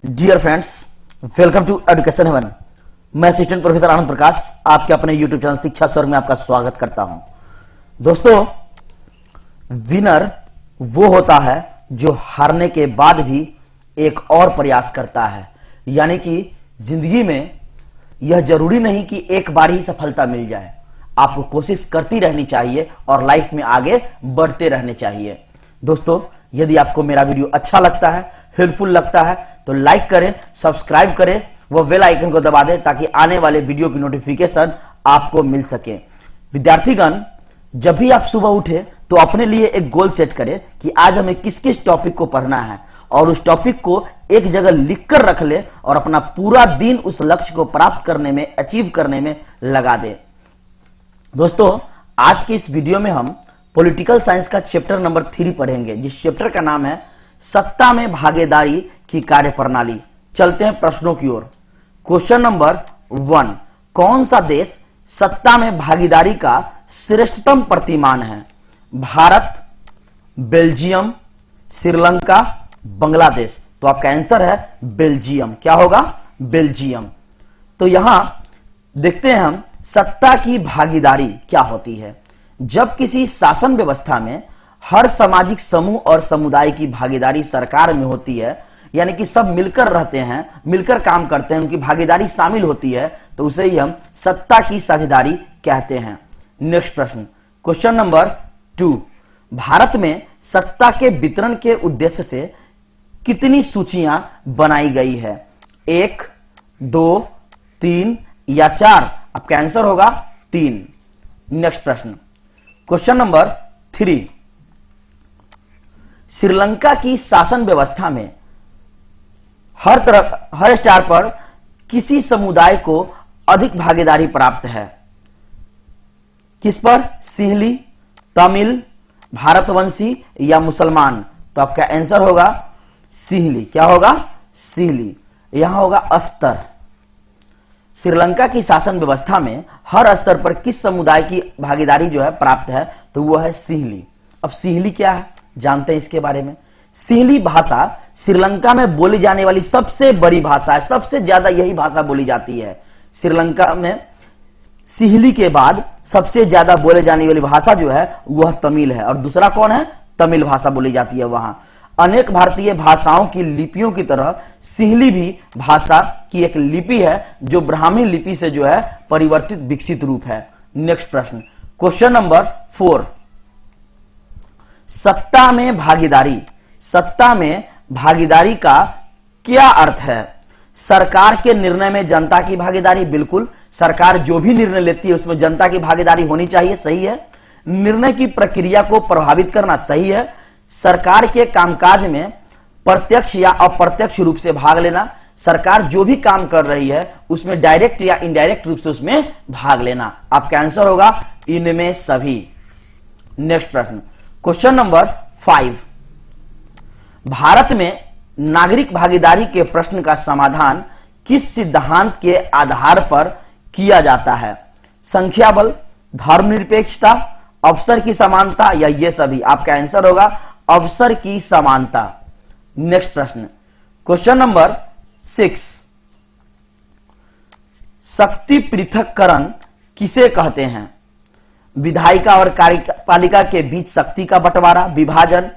Dear friends, welcome to education heaven. मैं assistant professor Anand Prakash आपके अपने यूट्यूब चैनल शिक्षा स्वर्ग में आपका स्वागत करता हूं। दोस्तों, विनर वो होता है जो हारने के बाद भी एक और प्रयास करता है। यानी कि जिंदगी में यह जरूरी नहीं कि एक बार ही सफलता मिल जाए, आपको कोशिश करती रहनी चाहिए और लाइफ में आगे बढ़ते रहने चाहिए। दोस्तों, यदि आपको मेरा वीडियो अच्छा लगता है, हेल्पफुल लगता है तो लाइक करें, सब्सक्राइब करें, वो बेल आइकन को दबा दें ताकि आने वाले वीडियो की नोटिफिकेशन आपको मिल सके। विद्यार्थीगण, जब भी आप सुबह उठे तो अपने लिए एक गोल सेट करें कि आज हमें किस किस टॉपिक को पढ़ना है और उस टॉपिक को एक जगह लिख कर रख ले और अपना पूरा दिन उस लक्ष्य को प्राप्त करने में, अचीव करने में लगा दे। दोस्तों, आज के इस वीडियो में हम पॉलिटिकल साइंस का चैप्टर नंबर 3 पढ़ेंगे, जिस चैप्टर का नाम है सत्ता में भागीदारी की कार्यप्रणाली। चलते हैं प्रश्नों की ओर। क्वेश्चन नंबर 1, कौन सा देश सत्ता में भागीदारी का श्रेष्ठतम प्रतिमान है? भारत, बेल्जियम, श्रीलंका, बांग्लादेश। तो आपका आंसर है बेल्जियम। क्या होगा? बेल्जियम। तो यहां देखते हैं हम सत्ता की भागीदारी क्या होती है। जब किसी शासन व्यवस्था में हर सामाजिक समूह और समुदाय की भागीदारी सरकार में होती है, यानी कि सब मिलकर रहते हैं, मिलकर काम करते हैं, उनकी भागीदारी शामिल होती है, तो उसे ही हम सत्ता की साझेदारी कहते हैं। नेक्स्ट प्रश्न, क्वेश्चन नंबर 2, भारत में सत्ता के वितरण के उद्देश्य से कितनी सूचियां बनाई गई है? 1, 2, 3 या 4? आपका आंसर होगा 3। नेक्स्ट प्रश्न, क्वेश्चन नंबर 3, श्रीलंका की शासन व्यवस्था में हर स्टार पर किसी समुदाय को अधिक भागीदारी प्राप्त है? किस पर? सिंहली, तमिल, भारतवंशी या मुसलमान? तो आपका आंसर होगा सिंहली। क्या होगा? सिंहली। यहां होगा स्तर। श्रीलंका की शासन व्यवस्था में हर स्तर पर किस समुदाय की भागीदारी जो है प्राप्त है? तो वो है सिंहली। अब सिंहली क्या है, जानते हैं इसके बारे में। सिंहली भाषा श्रीलंका में बोली जाने वाली सबसे बड़ी भाषा है, सबसे ज्यादा यही भाषा बोली जाती है। श्रीलंका में सिंहली के बाद सबसे ज्यादा बोले जाने वाली भाषा जो है वह तमिल है, और दूसरा कौन है? तमिल भाषा बोली जाती है वहां। अनेक भारतीय भाषाओं की लिपियों की तरह सिंहली भी भाषा की एक लिपि है जो ब्राह्मी लिपि से जो है परिवर्तित विकसित रूप है। नेक्स्ट प्रश्न, क्वेश्चन नंबर 4, सत्ता में भागीदारी। सत्ता में भागीदारी का क्या अर्थ है? सरकार के निर्णय में जनता की भागीदारी। बिल्कुल, सरकार जो भी निर्णय लेती है उसमें जनता की भागीदारी होनी चाहिए, सही है। निर्णय की प्रक्रिया को प्रभावित करना, सही है। सरकार के कामकाज में प्रत्यक्ष या अप्रत्यक्ष रूप से भाग लेना, सरकार जो भी काम कर रही है उसमें डायरेक्ट या इनडायरेक्ट रूप से उसमें भाग लेना। आपका आंसर होगा इनमें सभी। नेक्स्ट प्रश्न, क्वेश्चन नंबर 5, भारत में नागरिक भागीदारी के प्रश्न का समाधान किस सिद्धांत के आधार पर किया जाता है? संख्या बल, धर्मनिरपेक्षता, अवसर की समानता या ये सभी? आपका आंसर होगा अवसर की समानता। नेक्स्ट प्रश्न, क्वेश्चन नंबर 6, शक्ति पृथक्करण किसे कहते हैं? विधायिका और कार्यपालिका के बीच शक्ति का बंटवारा, विभाजन,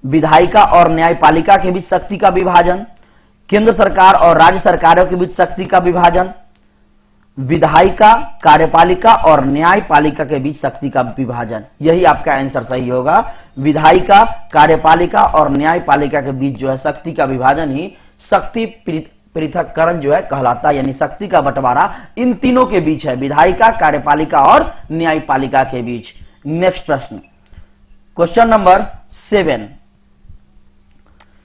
विधायिका और न्यायपालिका के बीच शक्ति का विभाजन, केंद्र सरकार और राज्य सरकारों के बीच शक्ति का विभाजन, विधायिका, कार्यपालिका और न्यायपालिका के बीच शक्ति का विभाजन। यही आपका आंसर सही होगा। विधायिका, कार्यपालिका और न्यायपालिका के बीच जो है शक्ति का विभाजन ही शक्ति पृथक्करण जो है कहलाता है, यानी शक्ति का बंटवारा इन तीनों के बीच है, विधायिका, कार्यपालिका और न्यायपालिका के बीच। नेक्स्ट प्रश्न, क्वेश्चन नंबर 7,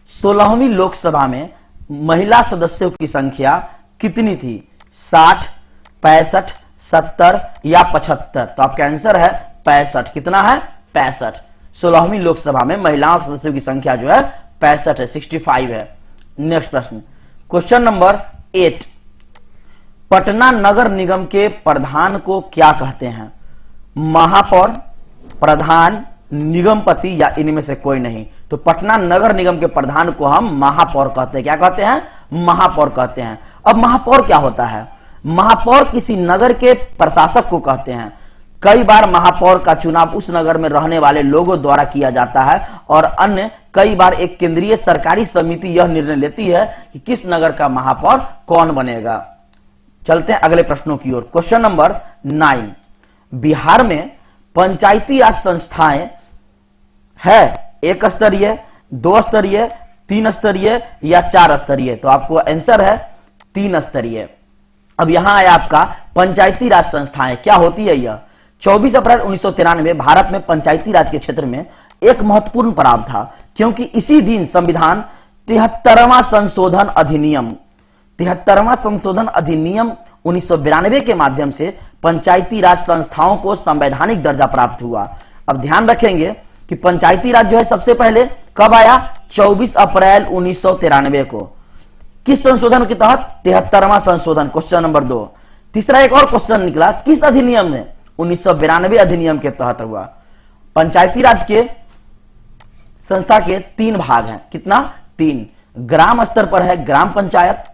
16वीं लोकसभा में महिला सदस्यों की संख्या कितनी थी? 60, 65, 70 या 75? तो आपका आंसर है 65। कितना है? 65। 16वीं लोकसभा में महिलाओं सदस्यों की संख्या जो है 65 है, 65 है। नेक्स्ट प्रश्न, क्वेश्चन नंबर 8, पटना नगर निगम के प्रधान को क्या कहते हैं? महापौर, प्रधान, निगमपति या इनमें से कोई नहीं? तो तो पटना नगर निगम के प्रधान को हम महापौर कहते हैं। क्या कहते हैं? महापौर कहते हैं। अब महापौर क्या होता है? महापौर किसी नगर के प्रशासक को कहते हैं। कई बार महापौर का चुनाव उस नगर में रहने वाले लोगों द्वारा किया जाता है और अन्य कई बार एक केंद्रीय सरकारी समिति यह निर्णय लेती है कि किस नगर का महापौर कौन बनेगा। चलते हैं अगले प्रश्नों की ओर। क्वेश्चन नंबर 9, बिहार में पंचायती राज संस्थाएं है 1 स्तरीय, 2 स्तरीय, 3 स्तरीय या 4 स्तरीय? तो आपको आंसर है 3 स्तरीय। अब यहां आया आपका पंचायती राज संस्थाएं क्या होती है। यह 24 अप्रैल 1993 भारत में पंचायती राज के क्षेत्र में एक महत्वपूर्ण पड़ाव था, क्योंकि इसी दिन संविधान 73वां संशोधन अधिनियम 1992 के माध्यम से पंचायती राज संस्थाओं को संवैधानिक दर्जा प्राप्त हुआ। अब ध्यान रखेंगे कि पंचायती राज जो है सबसे पहले कब आया? 24 अप्रैल 1993 को। किस संशोधन के तहत? 73वां संशोधन। Question number 2। तीसरा एक और क्वेश्चन निकला, किस अधिनियम में? 1992 अधिनियम के तहत हुआ। पंचायती राज के संस्था के 3 भाग हैं। कितना? 3। ग्राम स्तर पर है ग्राम पंचायत,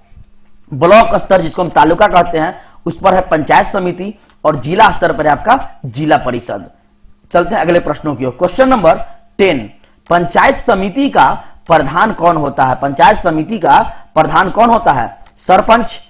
ब्लॉक स्तर जिसको हम तालुका कहते हैं उस पर है पंचायत समिति, और जिला स्तर पर है आपका जिला परिषद। चलते हैं अगले प्रश्नों की ओर। क्वेश्चन नंबर 10, पंचायत समिति का प्रधान कौन होता है? पंचायत समिति का प्रधान कौन होता है? सरपंच,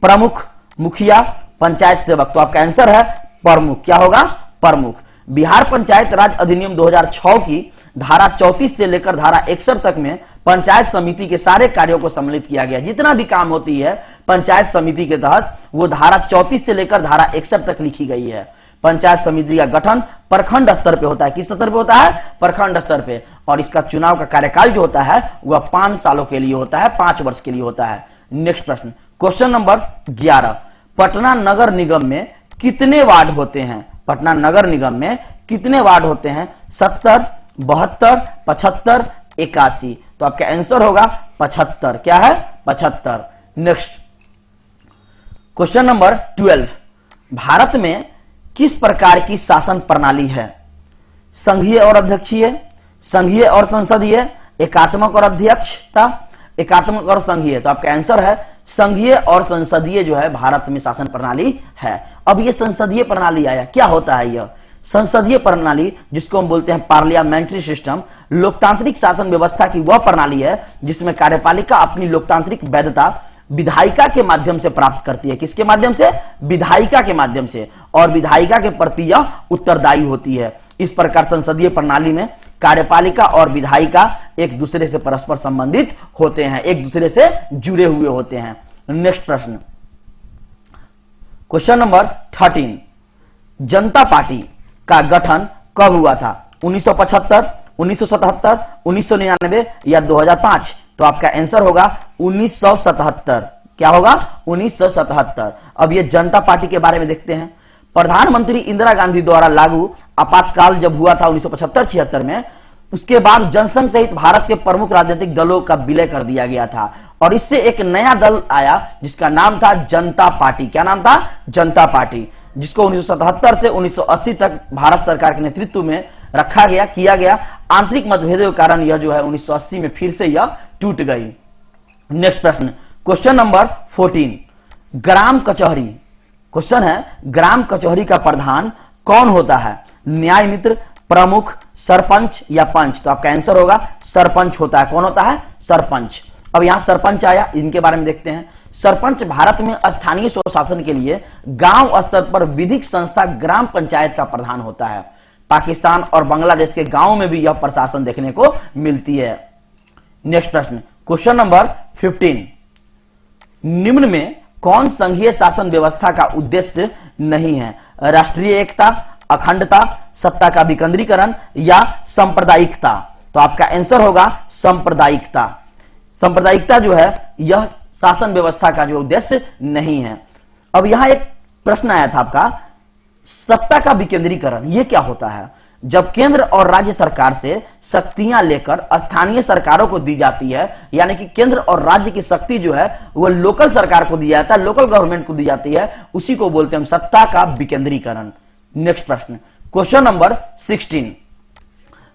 प्रमुख, मुखिया, पंचायत सेवक? तो आपका आंसर है प्रमुख। क्या होगा? प्रमुख। बिहार पंचायत राज अधिनियम 2006 की धारा 34 से लेकर धारा 61 तक में पंचायत समिति के सारे कार्यों को सम्मिलित किया गया। जितना भी काम होती है पंचायत समिति के तहत वो धारा 34 से लेकर धारा 61 तक लिखी गई है। पंचायत समिति का गठन प्रखंड स्तर पे होता है। किस स्तर पे होता है? प्रखंड स्तर पे। और इसका चुनाव का कार्यकाल जो होता है वह 5 सालों के लिए होता है, 5 वर्ष के लिए होता है। नेक्स्ट प्रश्न, क्वेश्चन नंबर 11, पटना नगर निगम में कितने वार्ड होते हैं? पटना नगर निगम में कितने वार्ड होते हैं? 70, 72, 75, 81? तो आपका आंसर होगा 75। क्या है? 75। नेक्स्ट क्वेश्चन नंबर 12, भारत में किस प्रकार की शासन प्रणाली है? संघीय और अध्यक्षीय, संघीय और संसदीय, एकात्मक और अध्यक्षता, एकात्मक और संघीय? तो आपका आंसर है संघीय और संसदीय जो है भारत में शासन प्रणाली है। अब ये संसदीय प्रणाली आया, क्या होता है यह? संसदीय प्रणाली जिसको हम बोलते हैं पार्लियामेंट्री सिस्टम, लोकतांत्रिक शासन व्यवस्था की वह प्रणाली है जिसमें कार्यपालिका अपनी लोकतांत्रिक वैधता विधायिका के माध्यम से प्राप्त करती है। किसके माध्यम से? विधायिका के माध्यम से। और विधायिका के प्रति यह उत्तरदायी होती है। इस प्रकार संसदीय प्रणाली में कार्यपालिका और विधायिका एक दूसरे से परस्पर संबंधित होते हैं, एक दूसरे से जुड़े हुए होते हैं। नेक्स्ट प्रश्न, क्वेश्चन नंबर 13, जनता पार्टी का गठन कब हुआ था? 1975, 1977, 1999 या 2005? तो आपका आंसर होगा 1977। क्या होगा? 1977। अब ये जनता पार्टी के बारे में देखते हैं। प्रधानमंत्री इंदिरा गांधी द्वारा लागू आपातकाल जब हुआ था 1975-76 में, उसके बाद जनसंघ सहित भारत के प्रमुख राजनीतिक दलों का विलय कर दिया गया था और इससे एक नया दल आया जिसका नाम था जनता पार्टी। क्या नाम था? जनता पार्टी, जिसको 1977 से 1980 तक भारत सरकार के नेतृत्व में रखा गया, किया गया। आंतरिक मतभेदों के कारण यह जो है 1980 में फिर से यह टूट गई। नेक्स्ट प्रश्न, क्वेश्चन नंबर 14, ग्राम कचहरी। क्वेश्चन है, ग्राम कचहरी का प्रधान कौन होता है? न्याय मित्र, प्रमुख, सरपंच या पंच? तो आपका आंसर होगा सरपंच होता है। कौन होता है? सरपंच। अब यहां सरपंच आया, इनके बारे में देखते हैं। सरपंच भारत में स्थानीय स्वशासन के लिए गांव स्तर पर विधिक संस्था ग्राम पंचायत का प्रधान होता है। पाकिस्तान और बांग्लादेश के गांवों में भी यह प्रशासन देखने को मिलती है। नेक्स्ट प्रश्न, क्वेश्चन नंबर 15, निम्न में कौन संघीय शासन व्यवस्था का उद्देश्य नहीं है? राष्ट्रीय एकता, अखंडता, सत्ता का विकेंद्रीकरण या सांप्रदायिकता? तो आपका आंसर होगा सांप्रदायिकता। सांप्रदायिकता जो है यह शासन व्यवस्था का जो उद्देश्य नहीं है। अब यहां एक प्रश्न आया था आपका, सत्ता का विकेंद्रीकरण ये क्या होता है? जब केंद्र और राज्य सरकार से शक्तियां लेकर स्थानीय सरकारों को दी जाती है, यानी कि केंद्र और राज्य की शक्ति जो है वह लोकल सरकार को दी जाता है, लोकल गवर्नमेंट को दी जाती है, उसी को बोलते हैं सत्ता का विकेंद्रीकरण। नेक्स्ट प्रश्न, क्वेश्चन नंबर 16,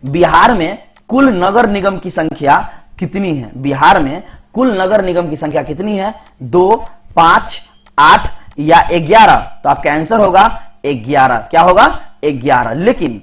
बिहार में कुल नगर निगम की संख्या कितनी है? बिहार में कुल नगर निगम की संख्या कितनी है? 2, 5, 8 या 11? तो आपका आंसर होगा 11। क्या होगा? 11। लेकिन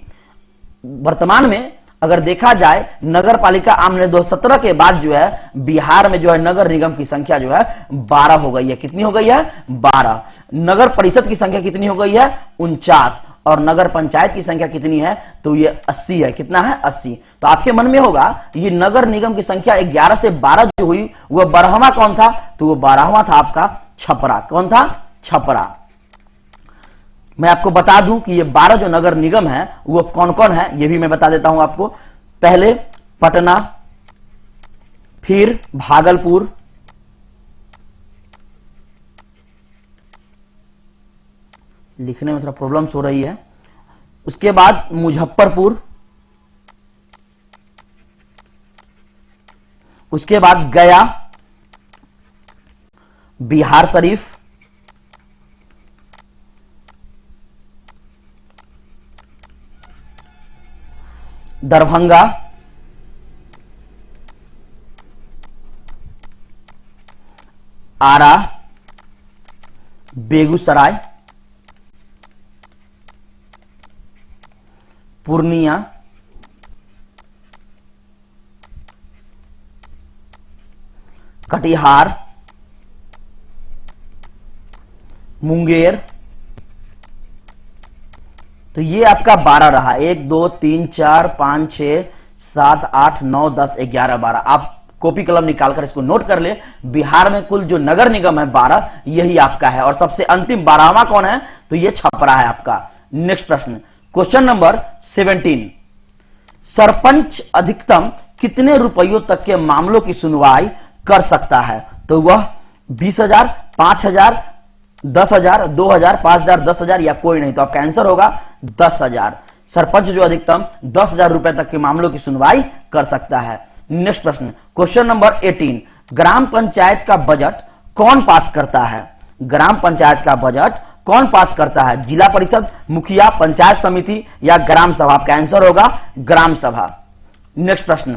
वर्तमान में अगर देखा जाए नगर पालिका आम निर्णय 2017 के बाद जो है बिहार में जो है नगर निगम की संख्या जो है 12 हो गई है। कितनी हो गई है? 12। नगर परिषद की संख्या कितनी हो गई है? 49। और नगर पंचायत की संख्या कितनी है? तो ये 80 है। कितना है? 80। तो आपके मन में होगा ये नगर निगम की संख्या 11 से 12 जो हुई वह 12वां कौन था? तो वो 12वां था आपका छपरा। कौन था? छपरा। मैं आपको बता दूं कि ये 12 जो नगर निगम है वो कौन कौन है, ये भी मैं बता देता हूं आपको। पहले पटना, फिर भागलपुर, लिखने में थोड़ा प्रॉब्लम्स हो रही है, उसके बाद मुजफ्फरपुर, उसके बाद गया, बिहार शरीफ, दरभंगा, आरा, बेगूसराय, पूर्णिया, कटिहार, मुंगेर। तो ये आपका 12 रहा। 1, 2, 3, 4, 5, 6, 7, 8, 9, 10, 11, 12। आप कॉपी कलम निकालकर इसको नोट कर ले। बिहार में कुल जो नगर निगम है 12, यही आपका है। और सबसे अंतिम 12वां कौन है? तो ये छपरा है आपका। नेक्स्ट प्रश्न, क्वेश्चन नंबर 17। सरपंच अधिकतम कितने रुपयों तक के मामलों की सुनवाई कर सकता है? तो वह 20,000, 5,000, 10,000, 2,000, 5,000, 10,000 या कोई नहीं। तो आपका आंसर होगा 10,000। सरपंच जो अधिकतम 10,000 रुपए तक के मामलों की सुनवाई कर सकता है। नेक्स्ट प्रश्न, क्वेश्चन नंबर 18। ग्राम पंचायत का बजट कौन पास करता है? ग्राम पंचायत का बजट कौन पास करता है? जिला परिषद, मुखिया, पंचायत समिति या ग्राम सभा? आपका आंसर होगा ग्राम सभा। नेक्स्ट प्रश्न,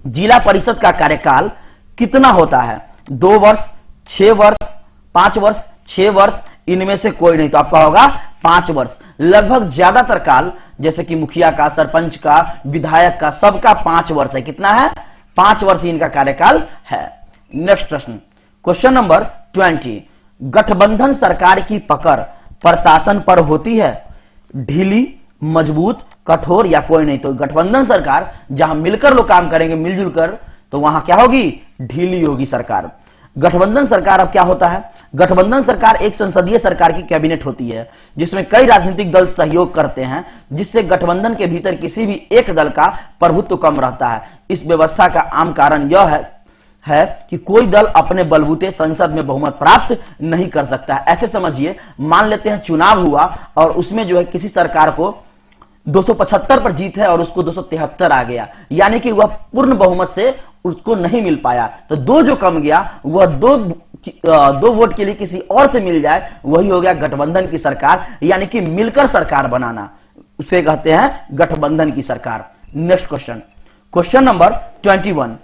जिला परिषद का कार्यकाल कितना होता है? 2 वर्ष, 6 वर्ष, 5 वर्ष, 6 वर्ष, इनमें से कोई नहीं। तो आपका होगा 5 वर्ष। लगभग ज्यादातर काल जैसे कि मुखिया का, सरपंच का, विधायक का, सबका 5 वर्ष है। कितना है? 5 वर्ष इनका कार्यकाल है। नेक्स्ट प्रश्न, क्वेश्चन नंबर 20। गठबंधन सरकार की पकड़ प्रशासन पर होती है? ढीली, मजबूत, कठोर या कोई नहीं। तो गठबंधन सरकार जहां मिलकर लोग काम करेंगे, मिलजुल कर, तो वहां क्या होगी? ढीली होगी सरकार। गठबंधन सरकार अब क्या होता है? गठबंधन सरकार एक संसदीय सरकार की कैबिनेट होती है जिसमें कई राजनीतिक दल सहयोग करते हैं, जिससे गठबंधन के भीतर किसी भी एक दल का प्रभुत्व कम रहता है। इस व्यवस्था का आम कारण यह है कि कोई दल अपने बलबूते संसद में बहुमत प्राप्त नहीं कर सकता है। ऐसे समझिए, मान लेते हैं चुनाव हुआ और उसमें जो है किसी सरकार को 275 पर जीत है और उसको 273 आ गया, यानी कि वह पूर्ण बहुमत से उसको नहीं मिल पाया। तो 2 जो कम गया वह 2 वोट के लिए किसी और से मिल जाए, वही हो गया गठबंधन की सरकार, यानी कि मिलकर सरकार बनाना, उसे कहते हैं गठबंधन की सरकार। Next question, question number 21।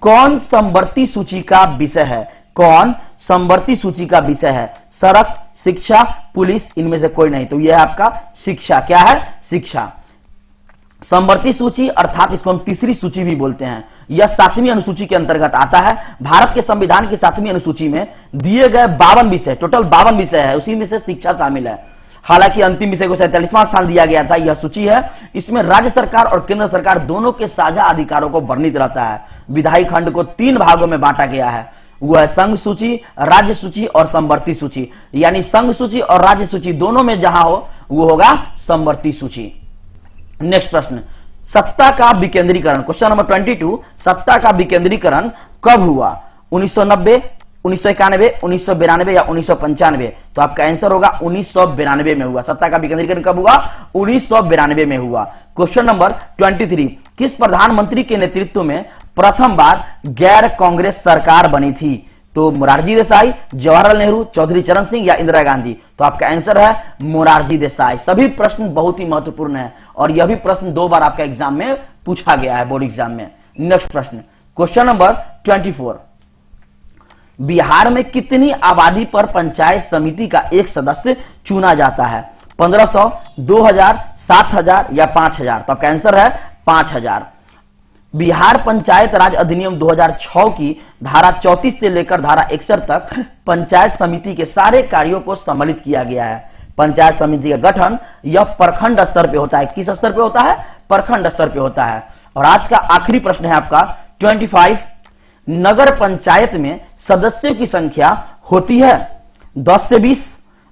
कौन समवर्ती सूची का विषय है? कौन समवर्ती सूची का विषय है? सड़क, शिक्षा, पुलिस, इनमें से कोई नहीं। तो यह है आपका शिक्षा। क्या है? शिक्षा। समवर्ती सूची अर्थात इसको हम तीसरी सूची भी बोलते हैं। यह 7वीं अनुसूची के अंतर्गत आता है। भारत के संविधान की 7वीं अनुसूची में दिए गए 52 विषय, टोटल 52 विषय है, उसी में से शिक्षा शामिल है। हालांकि अंतिम विषय को 47वां स्थान दिया गया था। यह सूची है, इसमें राज्य सरकार और केंद्र सरकार दोनों के साझा अधिकारों को वर्णित रहता है। विधायी खंड को 3 भागों में बांटा गया है, वह है संघ सूची, राज्य सूची और समवर्ती सूची। यानी संघ सूची और राज्य सूची दोनों में जहां हो वो होगा समवर्ती सूची। नेक्स्ट प्रश्न, सत्ता का विकेंद्रीकरण, क्वेश्चन नंबर 22। सत्ता का विकेंद्रीकरण कब हुआ? 1990, 1991, 1992 या 1995? तो आपका आंसर होगा 1992 में हुआ। सत्ता का विकेंद्रीकरण कब हुआ? 1992 में हुआ। Question number 23। किस प्रधानमंत्री के नेतृत्व में प्रथम बार गैर कांग्रेस सरकार बनी थी? तो मोरारजी देसाई, जवाहरलाल नेहरू, चौधरी चरण सिंह या इंदिरा गांधी? तो आपका आंसर है मोरारजी देसाई। सभी प्रश्न बहुत ही महत्वपूर्ण है और यह भी प्रश्न 2 बार आपका एग्जाम में पूछा गया है, बोर्ड एग्जाम में। नेक्स्ट प्रश्न, क्वेश्चन नंबर 24। बिहार में कितनी आबादी पर पंचायत समिति का एक सदस्य चुना जाता है? 1500, 2000, 7000 या 5000? तो आपका आंसर है 5000। बिहार पंचायत राज अधिनियम 2006 की धारा 34 से लेकर धारा 61 तक पंचायत समिति के सारे कार्यों को सम्मिलित किया गया है। पंचायत समिति का गठन यह प्रखंड स्तर पे होता है। किस स्तर पे होता है? प्रखंड स्तर पे होता है। और आज का आखिरी प्रश्न है आपका 25। नगर पंचायत में सदस्यों की संख्या होती है 10 से 20,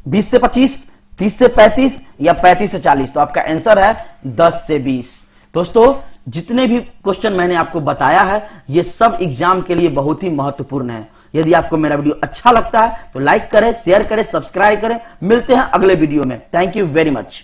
20 से 25, 30 से 35 या 35 से 40? तो आपका आंसर है 10 से 20। दोस्तों, जितने भी क्वेश्चन मैंने आपको बताया है ये सब एग्जाम के लिए बहुत ही महत्वपूर्ण है। यदि आपको मेरा वीडियो अच्छा लगता है तो लाइक करें, शेयर करें, सब्सक्राइब करें। मिलते हैं अगले वीडियो में। Thank you very much.